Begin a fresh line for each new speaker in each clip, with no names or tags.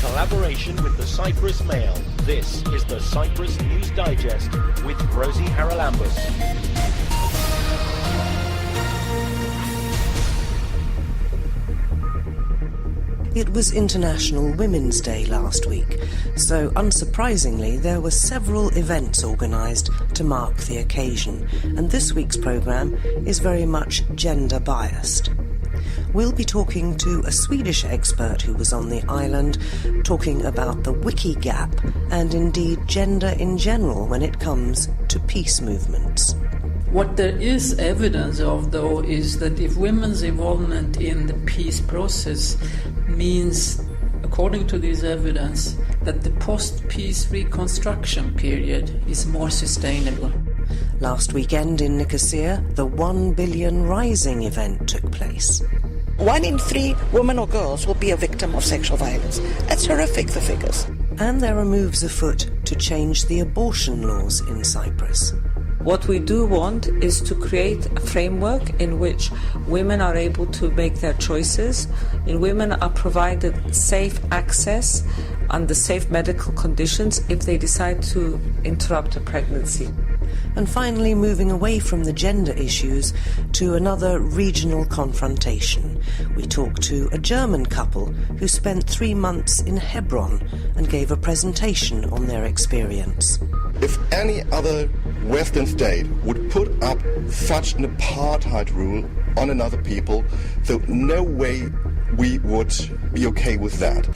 collaboration with the Cyprus Mail, this is the Cyprus News Digest with Rosie Charalambous.
It was International Women's Day last week, so unsurprisingly there were several events organised to mark the occasion, and this week's programme is very much gender biased. We'll be talking to a Swedish expert who was on the island, talking about the Wiki Gap and indeed gender in general when it comes to peace movements.
What there is evidence of, though, is that if women's involvement in the peace process means, according to this evidence, that the post-peace reconstruction period is more sustainable.
Last weekend in Nicosia, the 1 Billion Rising event took place.
1 in 3 women or girls will be a victim of sexual violence. That's horrific, the figures.
And there are moves afoot to change the abortion laws in Cyprus.
What we do want is to create a framework in which women are able to make their choices, and women are provided safe access under safe medical conditions if they decide to interrupt a pregnancy.
And finally, moving away from the gender issues to another regional confrontation. We talked to a German couple who spent 3 months in Hebron and gave a presentation on their experience.
If any other Western state would put up such an apartheid rule on another people, so no way we would be okay with that.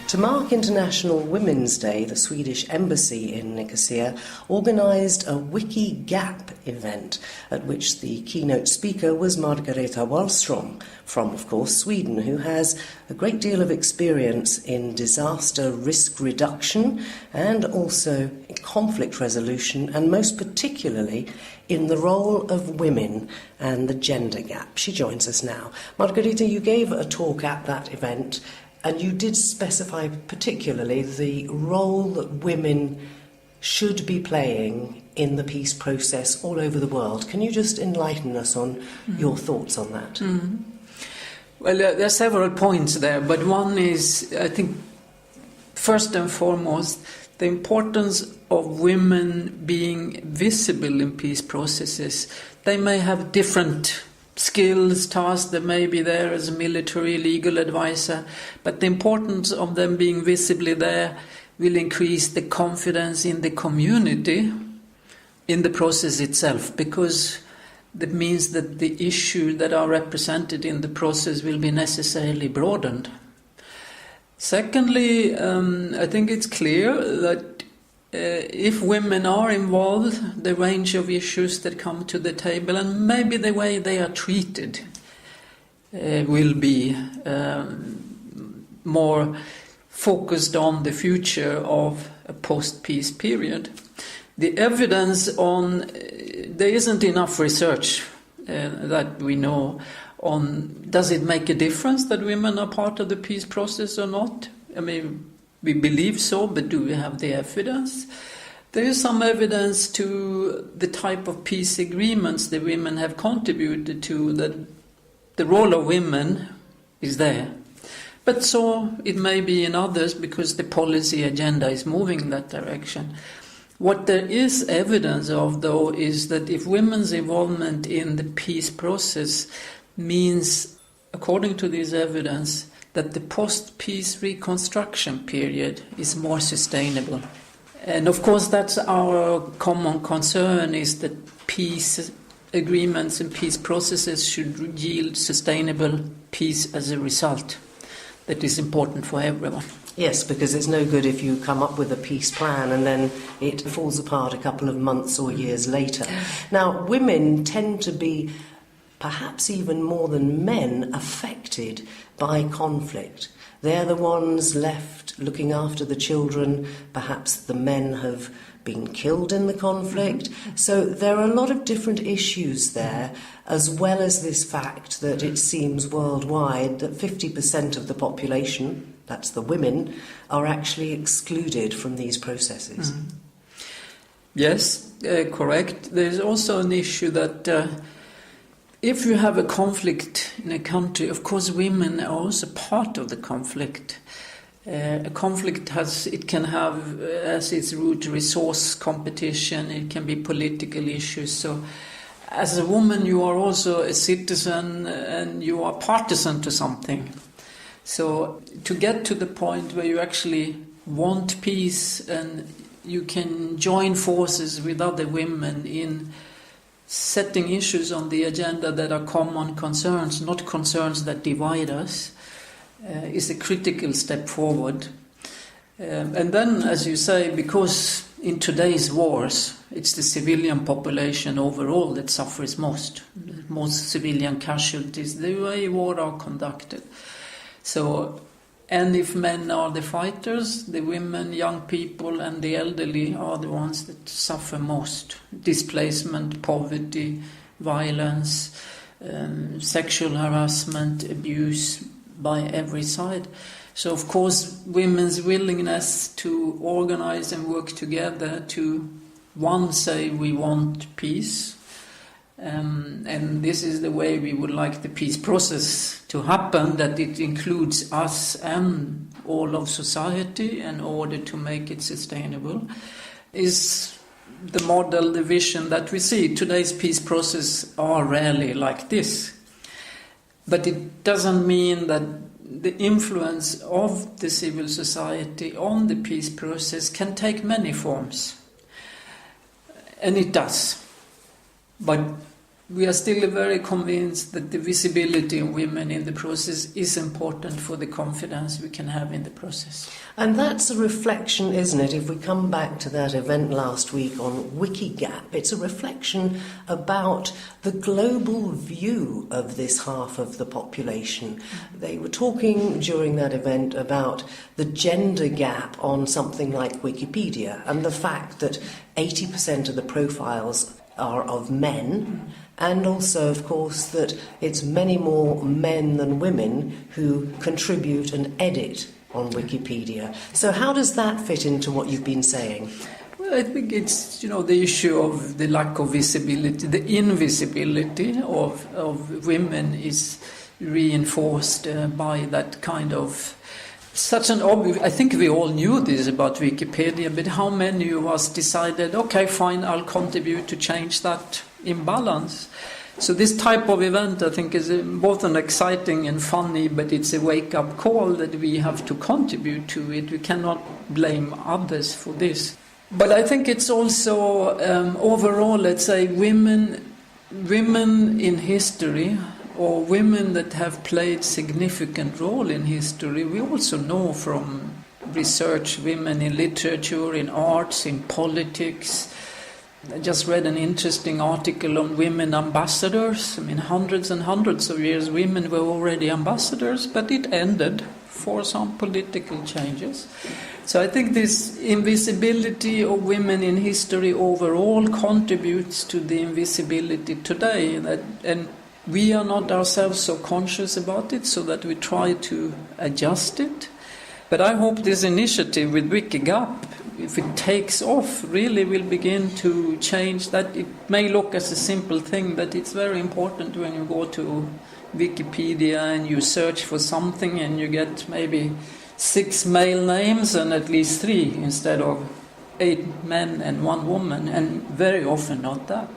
To mark International Women's Day, the Swedish Embassy in Nicosia organised a Wiki Gap event at which the keynote speaker was Margareta Wallström from, of course, Sweden, who has a great deal of experience in disaster risk reduction and also in conflict resolution, and most particularly in the role of women and the gender gap. She joins us now. Margareta, you gave a talk at that event, and you did specify particularly the role that women should be playing in the peace process all over the world. Can you just enlighten us on your thoughts on that?
Well, there are several points there, but one is, I think, first and foremost, the importance of women being visible in peace processes. They may have different skills, tasks that may be there as a military, legal advisor, but the importance of them being visibly there will increase the confidence in the community, in the process itself, because that means that the issues that are represented in the process will be necessarily broadened. Secondly, I think it's clear that if women are involved, the range of issues that come to the table and maybe the way they are treated will be more focused on the future of a post-peace period. The evidence on, there isn't enough research that we know on, does it make a difference that women are part of the peace process or not? I mean, we believe so, but do we have the evidence? There is some evidence to the type of peace agreements that women have contributed to, that the role of women is there. But so it may be in others because the policy agenda is moving in that direction. What there is evidence of, though, is that if women's involvement in the peace process means, according to this evidence, that the post-peace reconstruction period is more sustainable. And of course that's our common concern, is that peace agreements and peace processes should yield sustainable peace as a result. That is important for everyone.
Yes, because it's no good if you come up with a peace plan and then it falls apart a couple of months or years later. Now, women tend to be, perhaps even more than men, affected by conflict. They're the ones left looking after the children. Perhaps the men have been killed in the conflict. So there are a lot of different issues there, as well as this fact that it seems worldwide that 50% of the population, that's the women, are actually excluded from these processes.
Yes, correct. There's also an issue that if you have a conflict in a country, of course women are also part of the conflict. A conflict can have as its root resource competition, it can be political issues. So as a woman you are also a citizen and you are partisan to something. So to get to the point where you actually want peace and you can join forces with other women in setting issues on the agenda that are common concerns, not concerns that divide us, is a critical step forward. And then, as you say, because in today's wars, it's the civilian population overall that suffers most civilian casualties, the way wars are conducted. So, and if men are the fighters, the women, young people and the elderly are the ones that suffer most. Displacement, poverty, violence, sexual harassment, abuse by every side. So of course women's willingness to organize and work together to, one, say we want peace, and this is the way we would like the peace process to happen, that it includes us and all of society in order to make it sustainable, is the model, the vision that we see. Today's peace process are rarely like this. But it doesn't mean that the influence of the civil society on the peace process can take many forms. And it does. But we are still very convinced that the visibility of women in the process is important for the confidence we can have in the process.
And that's a reflection, isn't it? If we come back to that event last week on Wiki Gap, it's a reflection about the global view of this half of the population. They were talking during that event about the gender gap on something like Wikipedia and the fact that 80% of the profiles are of men, and also, of course, that it's many more men than women who contribute and edit on Wikipedia. So how does that fit into what you've been saying?
Well, I think it's, the issue of the lack of visibility, the invisibility of women is reinforced by that kind of such an obvious. I think we all knew this about Wikipedia, but how many of us decided, okay, fine, I'll contribute to change that imbalance? So this type of event, I think, is both an exciting and funny, but it's a wake-up call that we have to contribute to it. We cannot blame others for this. But I think it's also, overall, let's say, women in history, or women that have played significant role in history. We also know from research women in literature, in arts, in politics. I just read an interesting article on women ambassadors. I mean, hundreds and hundreds of years women were already ambassadors, but it ended for some political changes. So I think this invisibility of women in history overall contributes to the invisibility today, and we are not ourselves so conscious about it, so that we try to adjust it. But I hope this initiative with Wiki Gap, if it takes off, really will begin to change that. It may look as a simple thing, but it's very important when you go to Wikipedia and you search for something and you get maybe 6 male names and at least 3 instead of 8 men and 1 woman, and very often not that.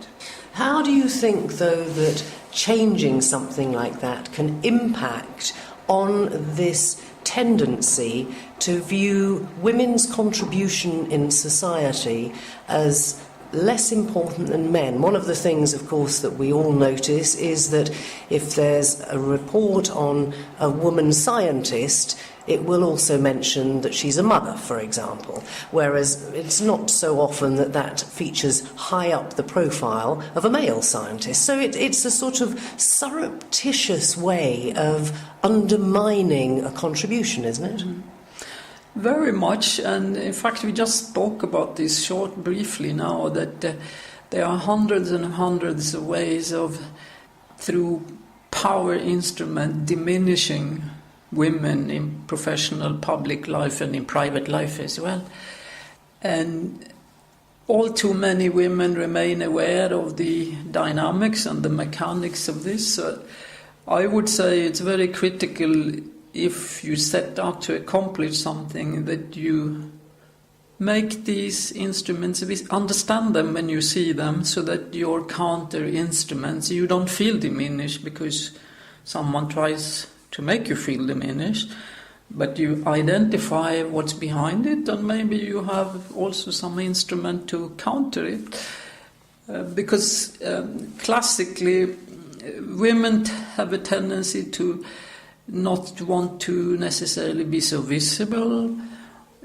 How do you think, though, that changing something like that can impact on this tendency to view women's contribution in society as less important than men? One of the things, of course, that we all notice is that if there's a report on a woman scientist, it will also mention that she's a mother, for example, whereas it's not so often that features high up the profile of a male scientist. So it's a sort of surreptitious way of undermining a contribution, isn't it?
Very much, and in fact we just spoke about this briefly now, that there are hundreds and hundreds of ways of, through power instrument, diminishing women in professional public life and in private life as well. And all too many women remain aware of the dynamics and the mechanics of this. So I would say it's very critical, if you set out to accomplish something, that you make these instruments, understand them when you see them, so that your counter instruments, you don't feel diminished because someone tries to make you feel diminished, but you identify what's behind it, and maybe you have also some instrument to counter it. Because classically, women have a tendency to not want to necessarily be so visible.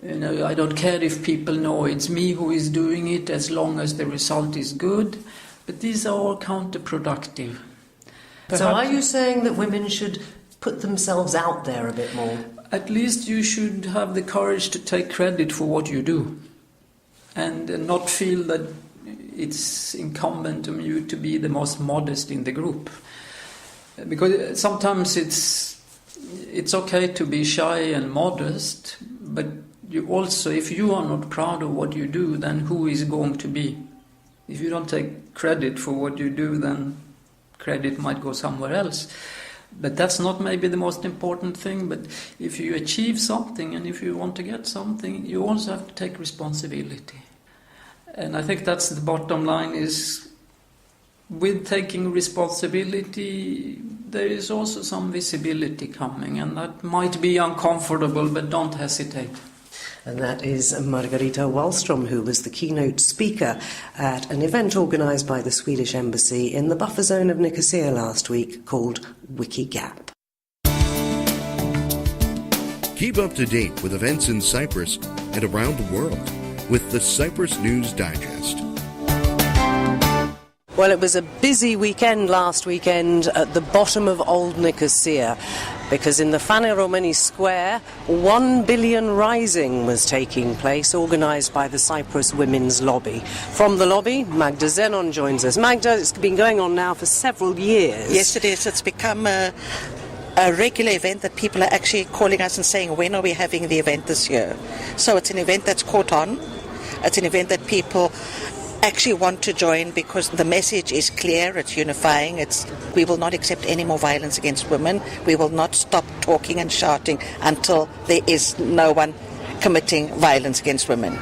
I don't care if people know it's me who is doing it, as long as the result is good. But these are all counterproductive.
So are you saying that women should put themselves out there a bit more?
At least you should have the courage to take credit for what you do, and not feel that it's incumbent on you to be the most modest in the group. Because sometimes it's okay to be shy and modest, but you also, if you are not proud of what you do, then who is going to be? If you don't take credit for what you do, then credit might go somewhere else. But that's not maybe the most important thing. But if you achieve something and if you want to get something, you also have to take responsibility. And I think that's the bottom line, is with taking responsibility, there is also some visibility coming, and that might be uncomfortable, but don't hesitate.
And that is Margareta Wallström, who was the keynote speaker at an event organised by the Swedish Embassy in the buffer zone of Nicosia last week called Wiki Gap.
Keep up to date with events in Cyprus and around the world with the Cyprus News Digest.
Well, it was a busy weekend last weekend at the bottom of Old Nicosia, because in the Fane Romani Square, 1 billion rising was taking place, organised by the Cyprus Women's Lobby. From the lobby, Magda Xenon joins us. Magda, it's been going on now for several years.
Yes, it is. It's become a regular event that people are actually calling us and saying, when are we having the event this year? So it's an event that's caught on. It's an event that people actually want to join, because the message is clear, it's unifying. We will not accept any more violence against women. We will not stop talking and shouting until there is no one committing violence against women.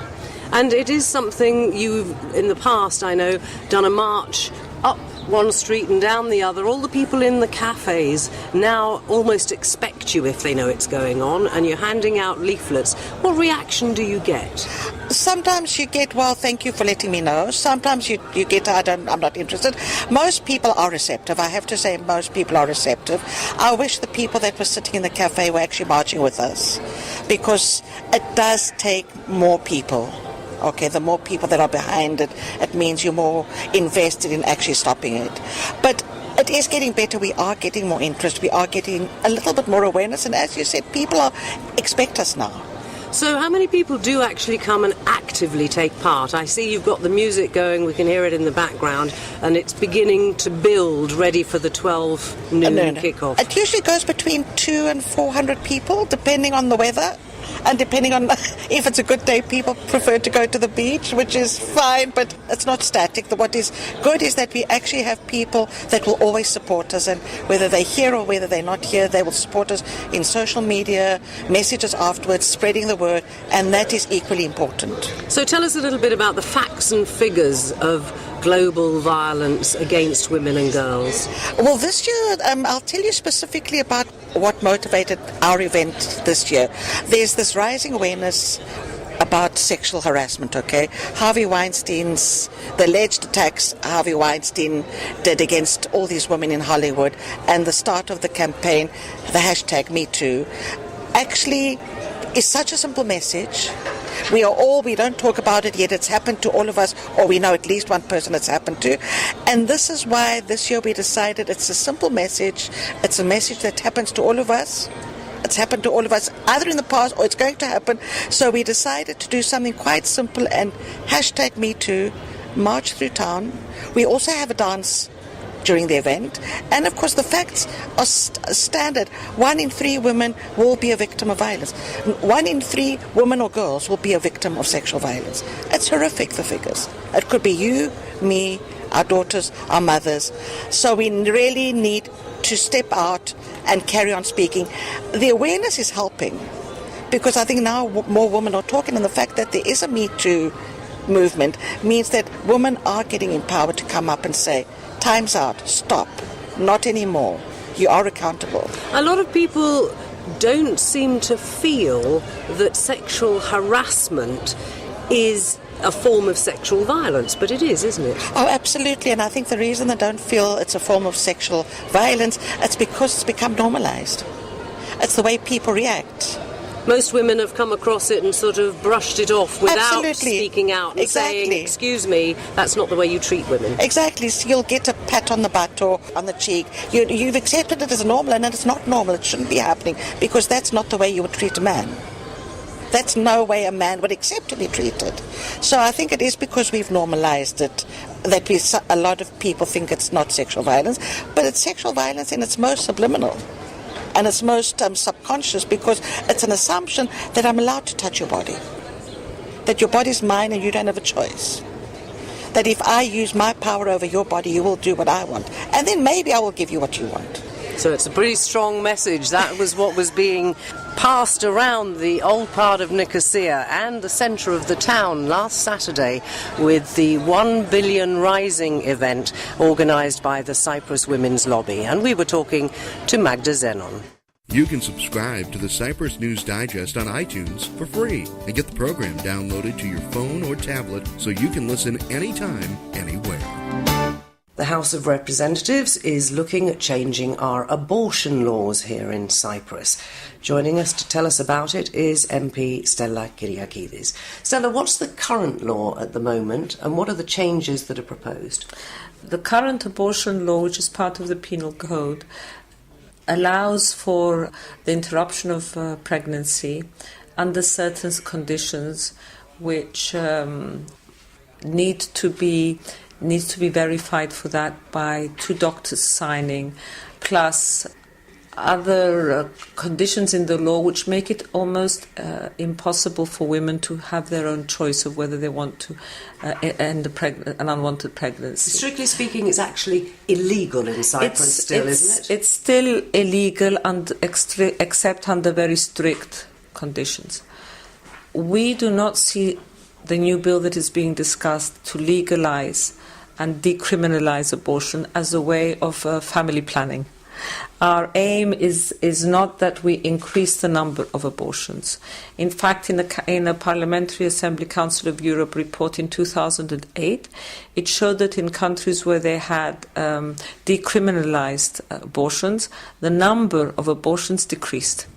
And it is something you've, in the past, I know, done a march up one street and down the other. All the people in the cafes now almost expect you if they know it's going on, and you're handing out leaflets. What reaction do you get?
Sometimes you get, well, thank you for letting me know. Sometimes you get, I'm not interested. Most people are receptive. I have to say, most people are receptive. I wish the people that were sitting in the cafe were actually marching with us, because it does take more people. Okay, the more people that are behind it, it means you're more invested in actually stopping it. But it is getting better. We are getting more interest. We are getting a little bit more awareness. And as you said, people expect us now.
So how many people do actually come and actively take part? I see you've got the music going, we can hear it in the background, and it's beginning to build, ready for the 12 noon kickoff.
It usually goes between 200 and 400 people, depending on the weather. And depending on if it's a good day, people prefer to go to the beach, which is fine, but it's not static. What is good is that we actually have people that will always support us, and whether they're here or whether they're not here, they will support us in social media, messages afterwards, spreading the word, and that is equally important.
So tell us a little bit about the facts and figures of global violence against women and girls.
Well, this year, I'll tell you specifically about what motivated our event this year. There's this rising awareness about sexual harassment, okay? Harvey Weinstein's, the alleged attacks Harvey Weinstein did against all these women in Hollywood, and the start of the campaign, the hashtag #MeToo, actually is such a simple message. We don't talk about it yet. It's happened to all of us, or we know at least one person it's happened to. And this is why this year we decided it's a simple message. It's a message that happens to all of us. It's happened to all of us, either in the past or it's going to happen. So we decided to do something quite simple and hashtag #MeToo, march through town. We also have a dance during the event, and of course the facts are standard. 1 in 3 women will be a victim of violence. 1 in 3 women or girls will be a victim of sexual violence. It's horrific, the figures. It could be you, me, our daughters, our mothers. So we really need to step out and carry on speaking. The awareness is helping, because I think now more women are talking, and the fact that there is a Me Too movement means that women are getting empowered to come up and say, time's out, stop, not anymore. You are accountable.
A lot of people don't seem to feel that sexual harassment is a form of sexual violence, but it is, isn't it?
Oh, absolutely, and I think the reason they don't feel it's a form of sexual violence, it's because it's become normalised. It's the way people react.
Most women have come across it and sort of brushed it off without
Absolutely.
speaking out and saying, excuse me, that's not the way you treat women.
Exactly, so you'll get a pat on the butt or on the cheek. You've accepted it as normal, and it's not normal. It shouldn't be happening, because that's not the way you would treat a man. That's no way a man would accept to be treated. So I think it is because we've normalised it that a lot of people think it's not sexual violence, but it's sexual violence in its most subliminal and its most subconscious, because it's an assumption that I'm allowed to touch your body, that your body's mine and you don't have a choice, that if I use my power over your body, you will do what I want, and then maybe I will give you what you want.
So it's a pretty strong message. That was what was being passed around the old part of Nicosia and the centre of the town last Saturday with the 1 Billion Rising event organised by the Cyprus Women's Lobby. And we were talking to Magda Xenon.
You can subscribe to the Cyprus News Digest on iTunes for free and get the program downloaded to your phone or tablet so you can listen anytime, anywhere.
The House of Representatives is looking at changing our abortion laws here in Cyprus. Joining us to tell us about it is MP Stella Kyriakidis. Stella, what's the current law at the moment, and what are the changes that are proposed?
The current abortion law, which is part of the Penal Code, allows for the interruption of pregnancy under certain conditions which needs to be verified for that by 2 doctors signing, plus other conditions in the law which make it almost impossible for women to have their own choice of whether they want to end an unwanted pregnancy.
Strictly speaking, it's actually illegal in Cyprus isn't it?
It's still illegal except under very strict conditions. We do not see the new bill that is being discussed to legalise and decriminalise abortion as a way of family planning. Our aim is not that we increase the number of abortions. In fact, in a Parliamentary Assembly Council of Europe report in 2008, it showed that in countries where they had decriminalised abortions, the number of abortions decreased.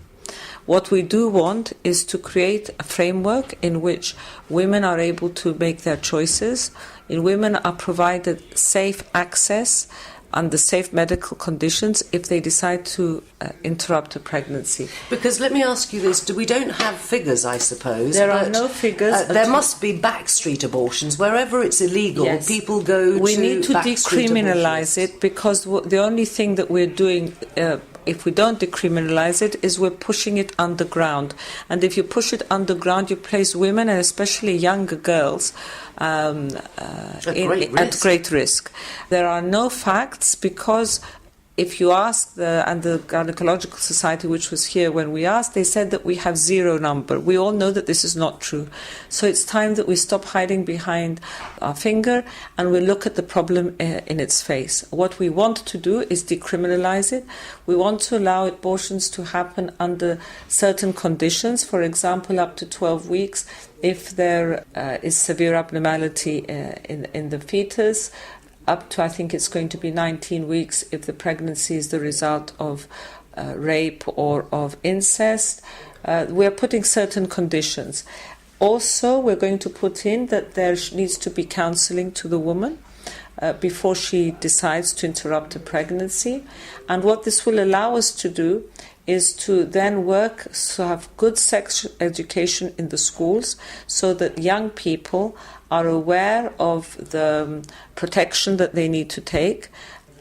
What we do want is to create a framework in which women are able to make their choices, and women are provided safe access under safe medical conditions if they decide to interrupt a pregnancy.
Because let me ask you this, we don't have figures, I suppose.
There are no figures.
There must be backstreet abortions. Wherever it's illegal,
yes.
People go
We
to
need to
backstreet
decriminalise
abortions.
it, because the only thing that we're doing if we don't decriminalise it is we're pushing it underground. And if you push it underground, you place women, and especially younger girls, at great risk. There are no facts, because if you ask the Gynecological Society, which was here when we asked, they said that we have 0 number. We all know that this is not true. So it's time that we stop hiding behind our finger and we look at the problem in its face. What we want to do is decriminalise it. We want to allow abortions to happen under certain conditions, for example, up to 12 weeks, if there is severe abnormality in the fetus, up to, I think it's going to be 19 weeks if the pregnancy is the result of rape or of incest. We're putting certain conditions. Also, we're going to put in that there needs to be counselling to the woman before she decides to interrupt a pregnancy. And what this will allow us to do is to then work to have good sex education in the schools, so that young people are aware of the protection that they need to take,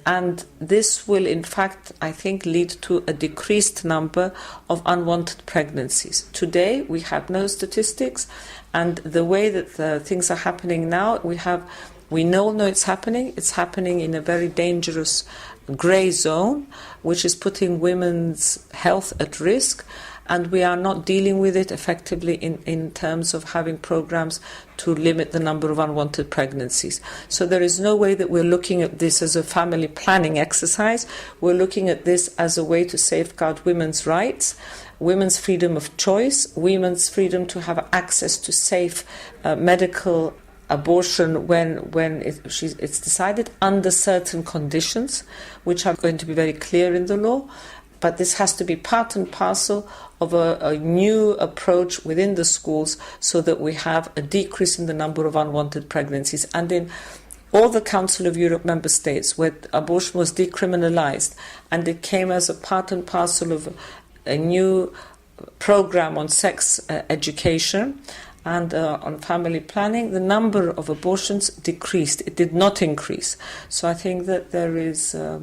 And this will, in fact, I think, lead to a decreased number of unwanted pregnancies. Today, we have no statistics, and the way that things are happening now, we know it's happening. It's happening in a very dangerous grey zone, which is putting women's health at risk. And we are not dealing with it effectively in terms of having programs to limit the number of unwanted pregnancies. So there is no way that we're looking at this as a family planning exercise. We're looking at this as a way to safeguard women's rights, women's freedom of choice, women's freedom to have access to safe medical abortion when it's decided under certain conditions, which are going to be very clear in the law. But this has to be part and parcel of a new approach within the schools so that we have a decrease in the number of unwanted pregnancies. And in all the Council of Europe member states where abortion was decriminalized and it came as a part and parcel of a new program on sex education and on family planning, the number of abortions decreased. It did not increase. So I think that there is a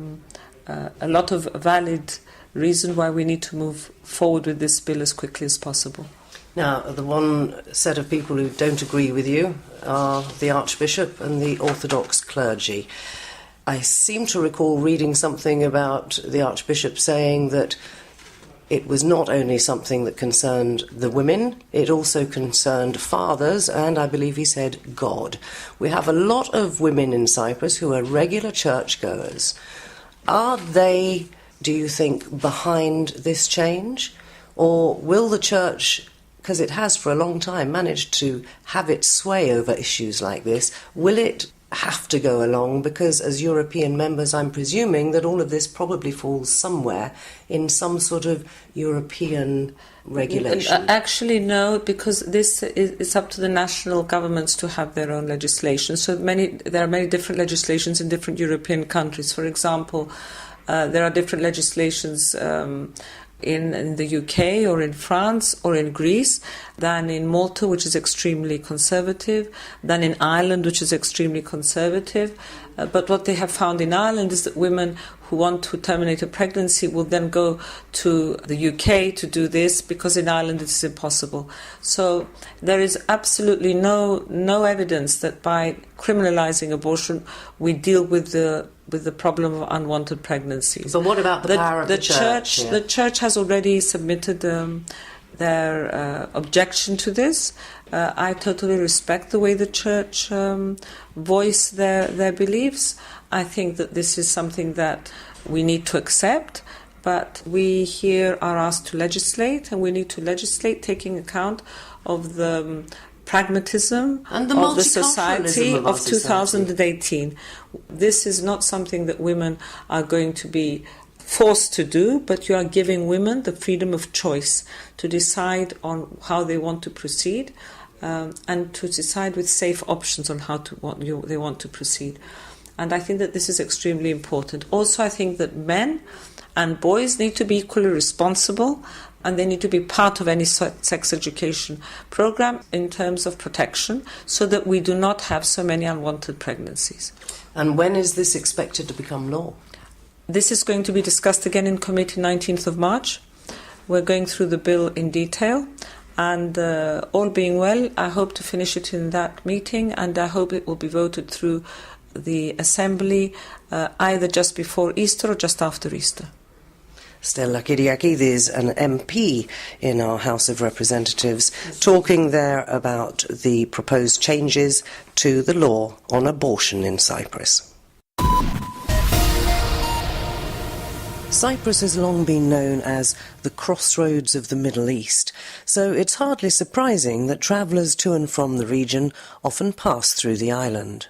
lot of valid reason why we need to move forward with this bill as quickly as possible.
Now, the one set of people who don't agree with you are the Archbishop and the Orthodox clergy. I seem to recall reading something about the Archbishop saying that it was not only something that concerned the women, it also concerned fathers, and I believe he said God. We have a lot of women in Cyprus who are regular churchgoers. Are they, do you think, behind this change? Or will the church, because it has for a long time managed to have its sway over issues like this, will it have to go along? Because as European members, I'm presuming that all of this probably falls somewhere in some sort of European regulation.
Actually, no, because this is up to the national governments to have their own legislation. So there are many different legislations in different European countries. For example, there are different legislations in the UK or in France or in Greece than in Malta, which is extremely conservative, than in Ireland, which is extremely conservative. But what they have found in Ireland is that women who want to terminate a pregnancy will then go to the UK to do this, because in Ireland it is impossible. So there is absolutely no evidence that by criminalising abortion we deal with the problem of unwanted pregnancies.
But what about the power of the church? Yeah.
The church has already submitted their objection to this. I totally respect the way the church voice their beliefs. I think that this is something that we need to accept, but we here are asked to legislate, and we need to legislate taking account of the pragmatism
and the
of the society of 2018. This is not something that women are going to be forced to do, but you are giving women the freedom of choice to decide on how they want to proceed, and to decide with safe options on how they want to proceed. And I think that this is extremely important. Also, I think that men and boys need to be equally responsible, and they need to be part of any sex education program in terms of protection, so that we do not have so many unwanted pregnancies.
And when is this expected to become law?
This is going to be discussed again in committee 19th of March. We're going through the bill in detail, and all being well, I hope to finish it in that meeting, and I hope it will be voted through the Assembly either just before Easter or just after Easter.
Stella Kyriakidis, an MP in our House of Representatives, talking there about the proposed changes to the law on abortion in Cyprus. Cyprus has long been known as the crossroads of the Middle East, so it's hardly surprising that travellers to and from the region often pass through the island.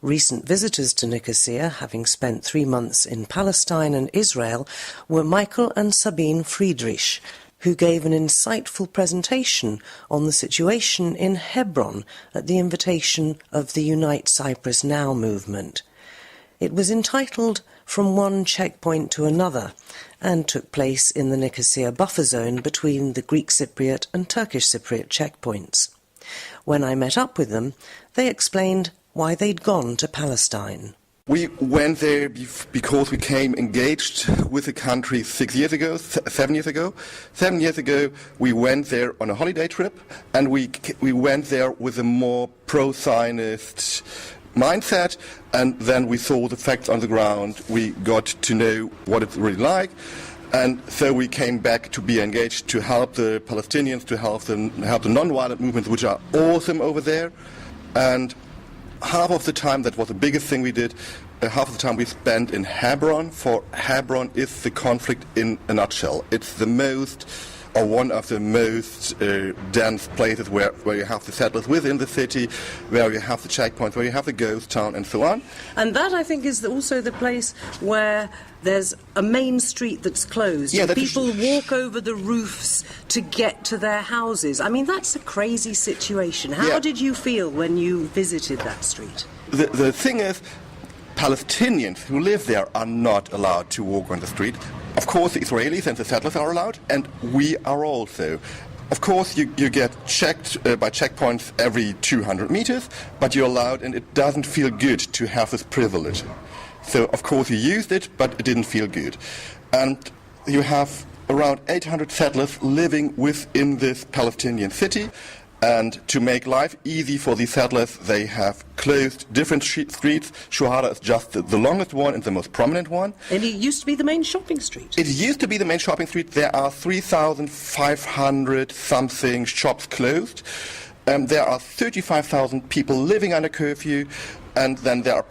Recent visitors to Nicosia, having spent 3 months in Palestine and Israel, were Michael and Sabine Friedrich, who gave an insightful presentation on the situation in Hebron at the invitation of the Unite Cyprus Now movement. It was entitled From One Checkpoint to Another, and took place in the Nicosia buffer zone between the Greek Cypriot and Turkish Cypriot checkpoints. When I met up with them, they explained why they'd gone to Palestine.
We went there because we came engaged with the country 7 years ago. 7 years ago, we went there on a holiday trip, and we went there with a more pro-Zionist mindset, and then we saw the facts on the ground. We got to know what it's really like, and so we came back to be engaged to help the Palestinians, to help the non-violent movements, which are awesome over there. And half of the time, that was the biggest thing we did, half of the time we spent in Hebron, for Hebron is the conflict in a nutshell. It's the most, or one of the most dense places where you have the settlers within the city, where you have the checkpoints, where you have the ghost town, and so on.
And that, I think, is also the place where there's a main street that's closed.
Yeah,
people walk over the roofs to get to their houses. I mean, that's a crazy situation. How did you feel when you visited that street?
The thing is, Palestinians who live there are not allowed to walk on the street. Of course, the Israelis and the settlers are allowed, and we are also. Of course, you get checked by checkpoints every 200 meters, but you're allowed, and it doesn't feel good to have this privilege. So, of course, you used it, but it didn't feel good. And you have around 800 settlers living within this Palestinian city. And to make life easy for these settlers, they have closed different streets. Shuhada is just the longest one and the most prominent one.
And it used to be the main shopping street.
It used to be the main shopping street. There are 3,500 something shops closed. There are 35,000 people living under curfew. And then there are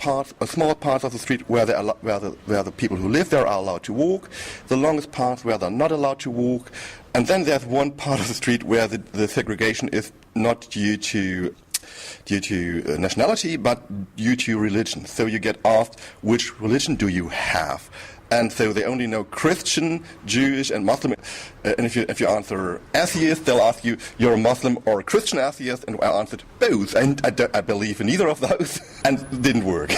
small parts of the street where the people who live there are allowed to walk. The longest parts where they're not allowed to walk. And then there's one part of the street where the segregation is not due to nationality, but due to religion. So you get asked, which religion do you have? And so they only know Christian, Jewish, and Muslim. And if you answer atheist, they'll ask you, you're a Muslim or a Christian atheist? And I answered both. And I believe in neither of those. And it didn't work.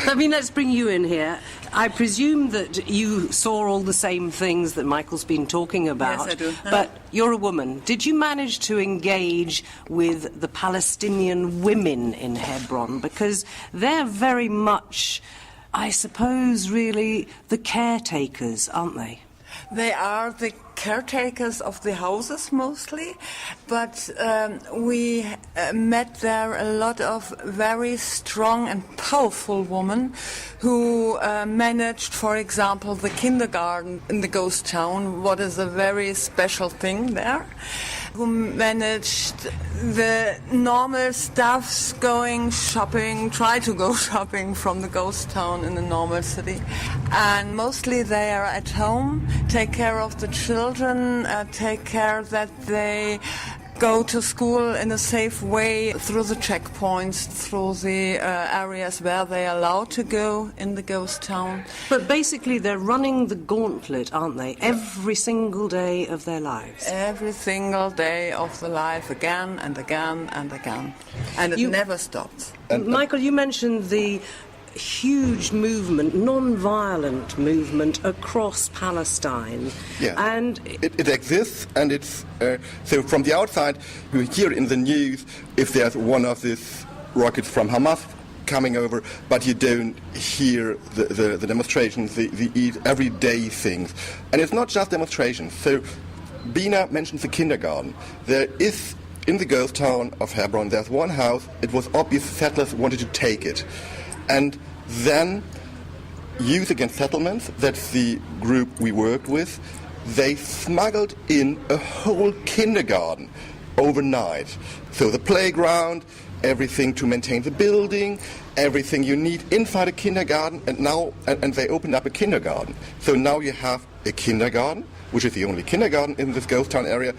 I mean, let's bring you in here. I presume that you saw all the same things that Michael's been talking about.
Yes, I do.
But you're a woman. Did you manage to engage with the Palestinian women in Hebron? Because they're very much, I suppose, really the caretakers, aren't they?
They are the caretakers of the houses mostly, but we met there a lot of very strong and powerful women who managed, for example, the kindergarten in the ghost town, what is a very special thing there, who managed the normal stuffs, going shopping, try to go shopping from the ghost town in the normal city. And mostly they are at home, take care of the children, take care that they go to school in a safe way through the checkpoints, through the areas where they are allowed to go in the ghost town.
But basically they're running the gauntlet, aren't they, every single day of their lives?
Every single day of the life, again and again and again. And it never stops.
Michael, you mentioned the huge movement, non-violent movement across Palestine.
Yeah.
And
it exists, and it's so from the outside you hear in the news if there's one of these rockets from Hamas coming over, but you don't hear the demonstrations, the everyday things. And it's not just demonstrations. So Bina mentions the kindergarten. There is, in the ghost town of Hebron, there's one house, it was obvious settlers wanted to take it. And then Youth Against Settlements, that's the group we worked with, they smuggled in a whole kindergarten overnight. So the playground, everything to maintain the building, everything you need inside a kindergarten, and they opened up a kindergarten. So now you have a kindergarten, which is the only kindergarten in this ghost town area,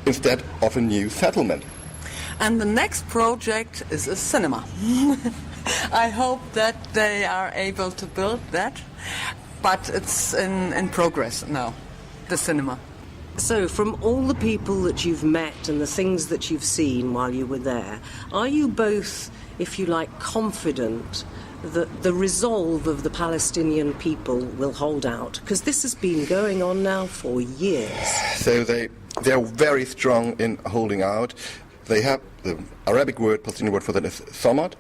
instead of a new settlement.
And the next project is a cinema. I hope that they are able to build that, but it's in progress now, the cinema.
so from all the people that you've met and the things that you've seen while you were there, are you both, if you like, confident that the resolve of the Palestinian people will hold out? Because this has been going on now for years.
So they're very strong in holding out. They have the Arabic word, Palestinian word for that is samad.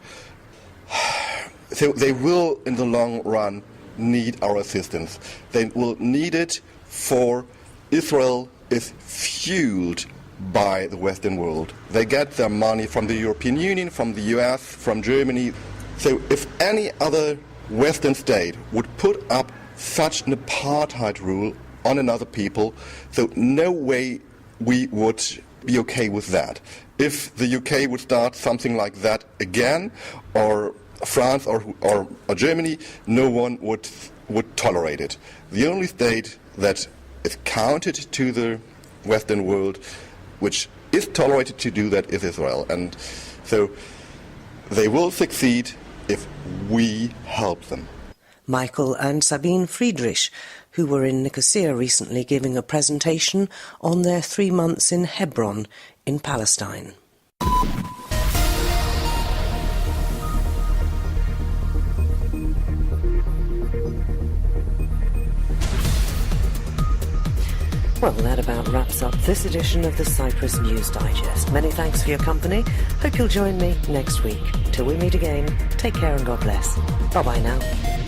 So they will, in the long run, need our assistance. They will need it for Israel is fueled by the Western world. They get their money from the European Union, from the US, from Germany. So if any other Western state would put up such an apartheid rule on another people, so no way we would be okay with that. If the UK would start something like that again, or France or Germany, no one would tolerate it. The only state that is counted to the Western world which is tolerated to do that is Israel. And so they will succeed if we help them.
Michael and Sabine Friedrich, who were in Nicosia recently giving a presentation on their 3 months in Hebron in Palestine. Well, that about wraps up this edition of the Cyprus News Digest. Many thanks for your company. Hope you'll join me next week. Till we meet again, take care and God bless. Bye-bye now.